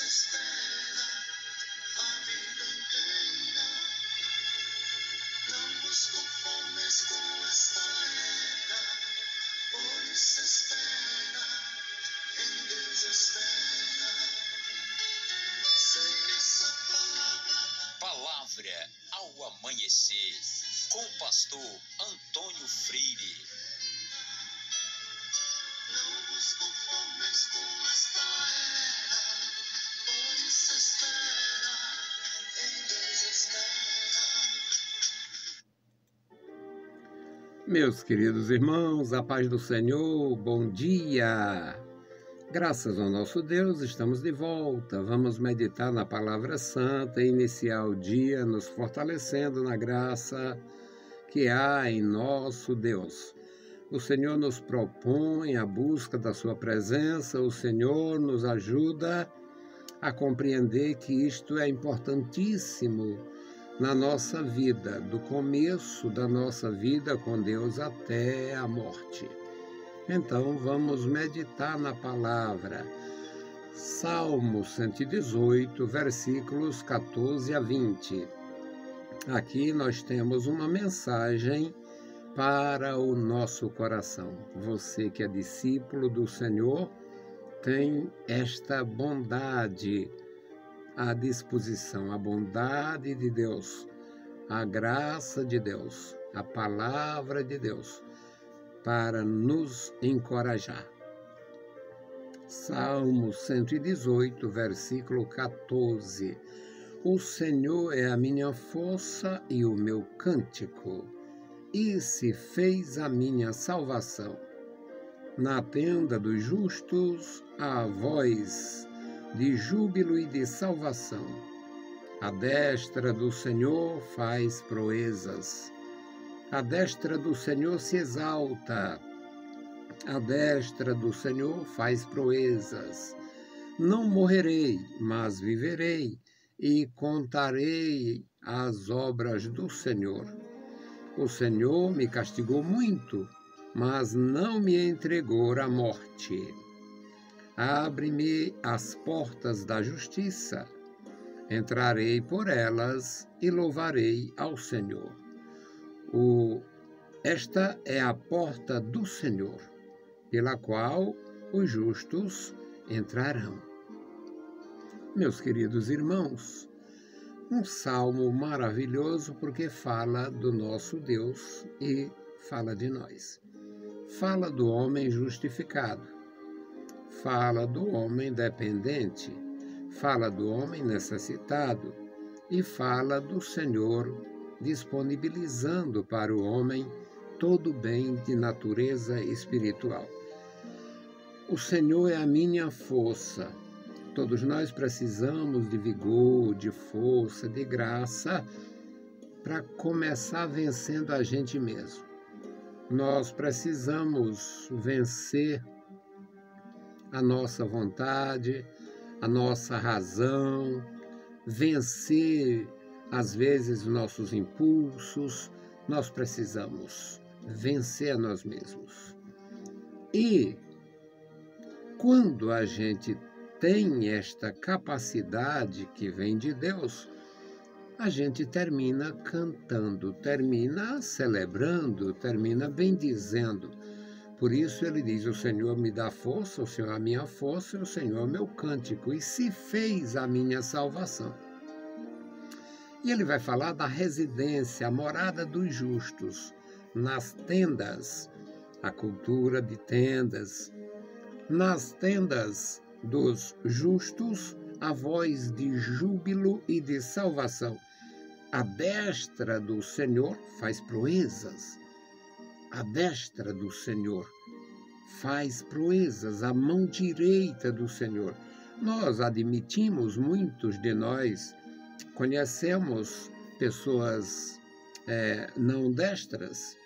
espera a vida inteira. Não vos conformes com esta era, por isso espera, em Deus espera. Sei que essa Palavra ao amanhecer, com o pastor Antônio Freire. não vos conformes com esta era, por isso espera, em Deus espera. Meus queridos irmãos, a paz do Senhor, bom dia! Graças ao nosso Deus, estamos de volta. Vamos meditar na Palavra Santa e iniciar o dia nos fortalecendo na graça que há em nosso Deus. O Senhor nos propõe a busca da sua presença, o Senhor nos ajuda a compreender que isto é importantíssimo na nossa vida, do começo da nossa vida com Deus até a morte. Então, vamos meditar na palavra. Salmo 118, versículos 14 a 20. Aqui nós temos uma mensagem para o nosso coração. Você que é discípulo do Senhor tem esta bondade à disposição, a bondade de Deus, a graça de Deus, a palavra de Deus, para nos encorajar. Salmo 118, versículo 14. O Senhor é a minha força e o meu cântico, e se fez a minha salvação. Na tenda dos justos, há voz de júbilo e de salvação. A destra do Senhor faz proezas. A destra do Senhor se exalta. A destra do Senhor faz proezas. Não morrerei, mas viverei, e contarei as obras do Senhor. O Senhor me castigou muito, mas não me entregou à morte. Abre-me as portas da justiça. Entrarei por elas e louvarei ao Senhor. Esta é a porta do Senhor, pela qual os justos entrarão. Meus queridos irmãos, um salmo maravilhoso porque fala do nosso Deus e fala de nós. Fala do homem justificado, fala do homem dependente, fala do homem necessitado e fala do Senhor disponibilizando para o homem todo o bem de natureza espiritual. O Senhor é a minha força. Todos nós precisamos de vigor, de força, de graça para começar vencendo a gente mesmo. Nós precisamos vencer a nossa vontade, a nossa razão, vencer às vezes nossos impulsos. Nós precisamos vencer a nós mesmos. E quando a gente tem esta capacidade que vem de Deus, a gente termina cantando, termina celebrando, termina bendizendo. Por isso ele diz, o Senhor me dá força, o Senhor é a minha força, o Senhor é o meu cântico, e se fez a minha salvação. E ele vai falar da residência, a morada dos justos, nas tendas, a cultura de tendas. Nas tendas dos justos, a voz de júbilo e de salvação. A destra do Senhor faz proezas. A destra do Senhor faz proezas, a mão direita do Senhor. Nós admitimos, muitos de nós, conhecemos pessoas não destras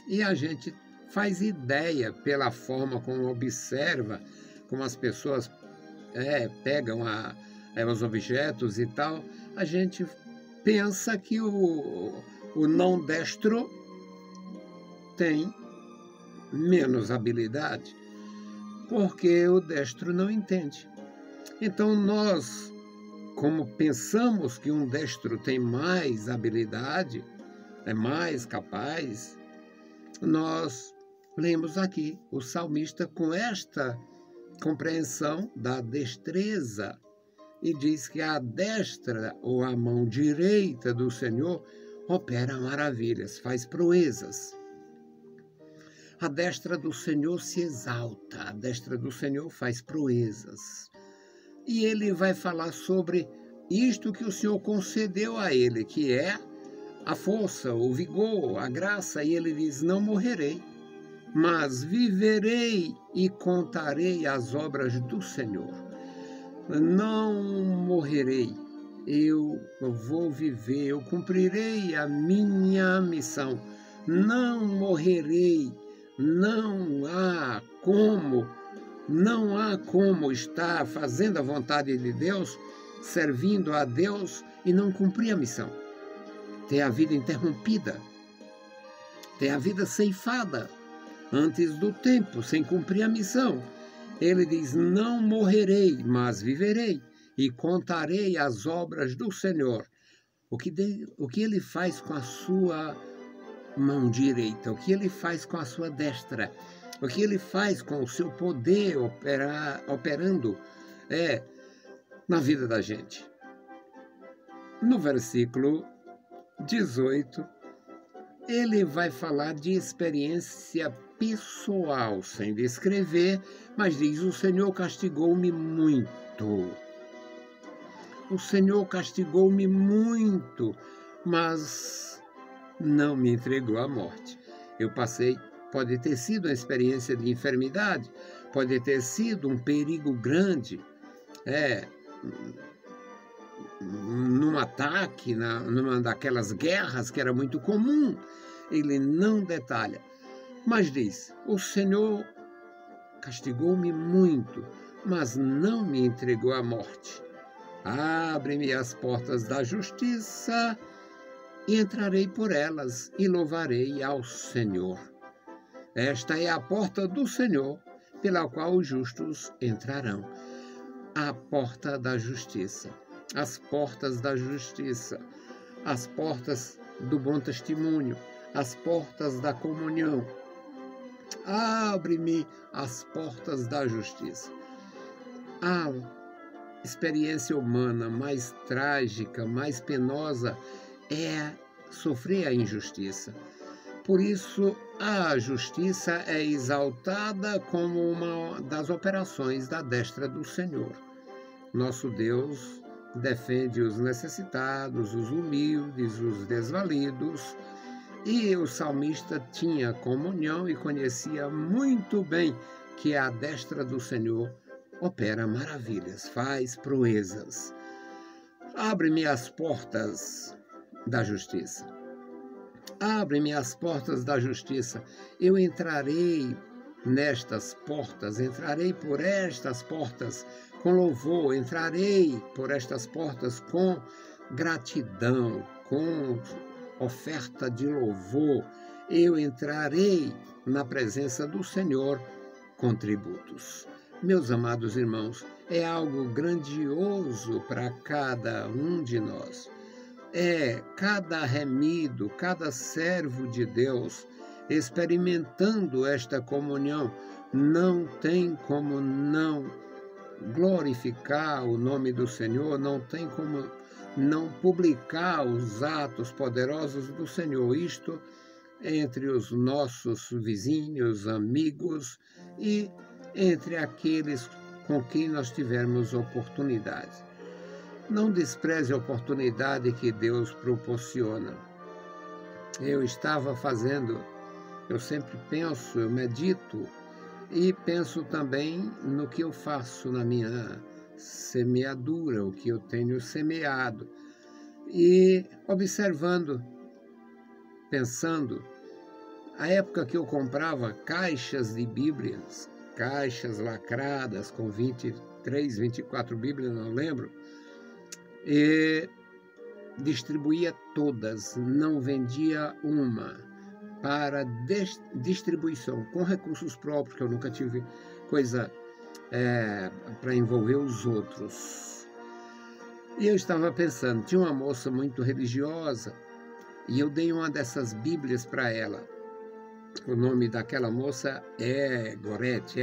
e a gente faz ideia pela forma como observa, como as pessoas pegam os objetos e tal, a gente pensa que o não destro tem menos habilidade, porque o destro não entende. Então nós, como pensamos que um destro tem mais habilidade, é mais capaz, nós lemos aqui o salmista com esta compreensão da destreza e diz que a destra ou a mão direita do Senhor opera maravilhas, faz proezas. A destra do Senhor se exalta, a destra do Senhor faz proezas. E ele vai falar sobre isto que o Senhor concedeu a ele, que é a força, o vigor, a graça. E ele diz, não morrerei, mas viverei e contarei as obras do Senhor. Não morrerei, eu vou viver, eu cumprirei a minha missão. Não morrerei, não há como estar fazendo a vontade de Deus, servindo a Deus e não cumprir a missão. Ter a vida interrompida, ter a vida ceifada antes do tempo, sem cumprir a missão. Ele diz, não morrerei, mas viverei e contarei as obras do Senhor. O que ele faz com a sua mão direita, o que ele faz com a sua destra, o que ele faz com o seu poder operando na vida da gente. No versículo 18, ele vai falar de experiência pessoal, sem descrever, mas diz, o Senhor castigou-me muito. O Senhor castigou-me muito, mas não me entregou à morte. Eu passei, pode ter sido uma experiência de enfermidade, pode ter sido um perigo grande, num ataque, numa daquelas guerras que era muito comum. Ele não detalha, mas diz, o Senhor castigou-me muito, mas não me entregou à morte. Abre-me as portas da justiça e entrarei por elas e louvarei ao Senhor. Esta é a porta do Senhor, pela qual os justos entrarão. A porta da justiça, as portas da justiça, as portas do bom testemunho, as portas da comunhão. Abre-me as portas da justiça. A experiência humana mais trágica, mais penosa é sofrer a injustiça. Por isso, a justiça é exaltada como uma das operações da destra do Senhor. Nosso Deus defende os necessitados, os humildes, os desvalidos. E o salmista tinha comunhão e conhecia muito bem que a destra do Senhor opera maravilhas, faz proezas. Abre-me as portas da justiça. Abre-me as portas da justiça. Eu entrarei nestas portas, entrarei por estas portas com louvor, entrarei por estas portas com gratidão, com oferta de louvor. Eu entrarei na presença do Senhor com tributos. Meus amados irmãos, é algo grandioso para cada um de nós. Cada remido, cada servo de Deus, experimentando esta comunhão, não tem como não glorificar o nome do Senhor, não tem como não publicar os atos poderosos do Senhor. Isto entre os nossos vizinhos, amigos e entre aqueles com quem nós tivermos oportunidade. Não despreze a oportunidade que Deus proporciona. Eu sempre penso, eu medito e penso também no que eu faço na minha semeadura, o que eu tenho semeado. E observando, pensando, a época que eu comprava caixas de Bíblias, caixas lacradas com 23, 24 Bíblias, não lembro, e distribuía todas, não vendia uma, para distribuição com recursos próprios, que eu nunca tive coisa para envolver os outros. E eu estava pensando, tinha uma moça muito religiosa, e eu dei uma dessas Bíblias para ela. O nome daquela moça era Gorete.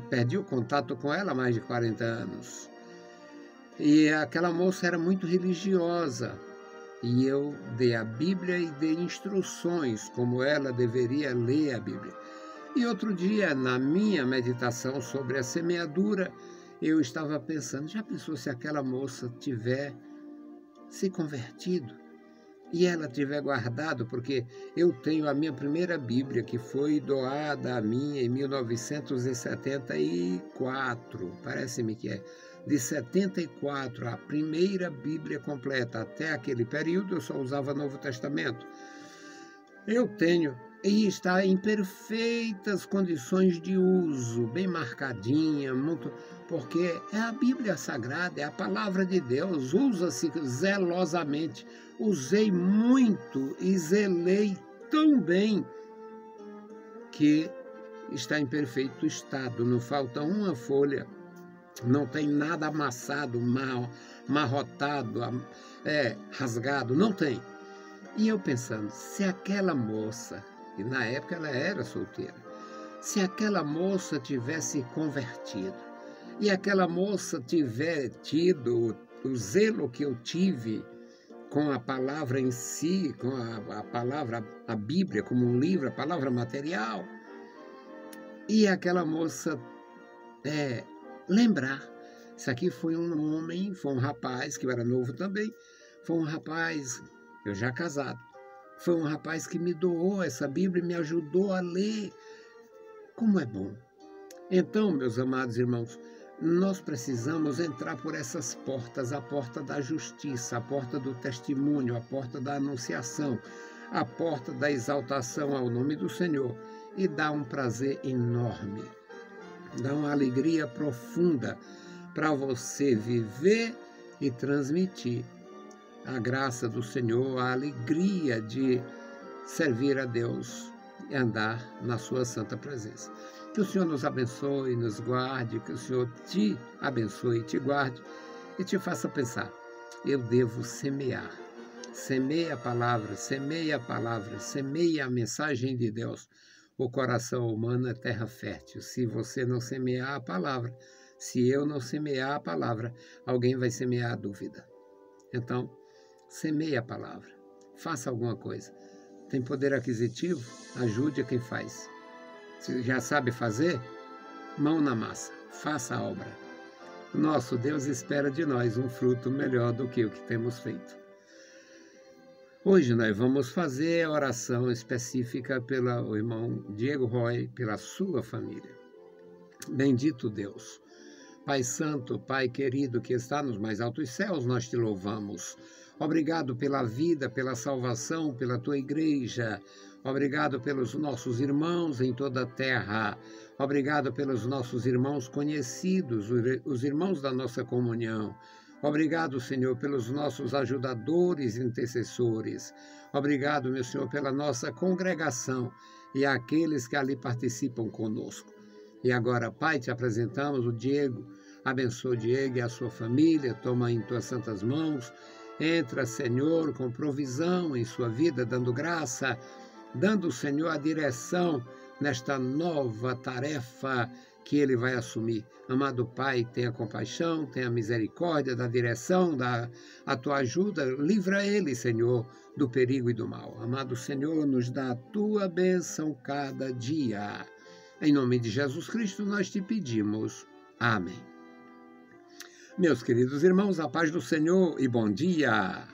Perdi o contato com ela há mais de 40 anos. E aquela moça era muito religiosa. E eu dei a Bíblia e dei instruções como ela deveria ler a Bíblia. E outro dia, na minha meditação sobre a semeadura, eu estava pensando, já pensou se aquela moça tiver se convertido? E ela tiver guardado, porque eu tenho a minha primeira Bíblia, que foi doada a mim em 1974, parece-me que é. De 74, a primeira Bíblia completa. Até aquele período eu só usava Novo Testamento. Eu tenho, e está em perfeitas condições de uso, bem marcadinha, porque é a Bíblia Sagrada, é a Palavra de Deus, usa-se zelosamente. Usei muito e zelei tão bem que está em perfeito estado, não falta uma folha. Não tem nada amassado, amarrotado, rasgado, não tem. E eu pensando, se aquela moça, e na época ela era solteira, se aquela moça tivesse convertido, e aquela moça tiver tido o zelo que eu tive com a palavra em si, com a palavra, a Bíblia como um livro, a palavra material, e aquela moça lembrar, isso aqui foi um homem, foi um rapaz, que eu era novo também, foi um rapaz, eu já casado, foi um rapaz que me doou essa Bíblia e me ajudou a ler. Como é bom. Então, meus amados irmãos, nós precisamos entrar por essas portas, a porta da justiça, a porta do testemunho, a porta da anunciação, a porta da exaltação ao nome do Senhor, e dar um prazer enorme. Dá uma alegria profunda para você viver e transmitir a graça do Senhor, a alegria de servir a Deus e andar na sua santa presença. Que o Senhor nos abençoe, nos guarde, que o Senhor te abençoe, te guarde e te faça pensar, eu devo semear. Semeie a palavra, semeie a mensagem de Deus. O coração humano é terra fértil. Se você não semear a palavra, se eu não semear a palavra, alguém vai semear a dúvida. Então, semeie a palavra. Faça alguma coisa. Tem poder aquisitivo? Ajude a quem faz. Se já sabe fazer, mão na massa. Faça a obra. Nosso Deus espera de nós um fruto melhor do que o que temos feito. Hoje nós vamos fazer a oração específica pelo irmão Diego Roy, pela sua família. Bendito Deus, Pai Santo, Pai querido que está nos mais altos céus, nós te louvamos. Obrigado pela vida, pela salvação, pela tua igreja. Obrigado pelos nossos irmãos em toda a terra. Obrigado pelos nossos irmãos conhecidos, os irmãos da nossa comunhão. Obrigado, Senhor, pelos nossos ajudadores e intercessores. Obrigado, meu Senhor, pela nossa congregação e aqueles que ali participam conosco. E agora, Pai, te apresentamos o Diego. Abençoa o Diego e a sua família. Toma em tuas santas mãos. Entra, Senhor, com provisão em sua vida, dando graça, dando, Senhor, a direção nesta nova tarefa que ele vai assumir. Amado Pai, tenha compaixão, tenha misericórdia da direção, a tua ajuda. Livra ele, Senhor, do perigo e do mal. Amado Senhor, nos dá a tua bênção cada dia. Em nome de Jesus Cristo nós te pedimos. Amém. Meus queridos irmãos, a paz do Senhor e bom dia.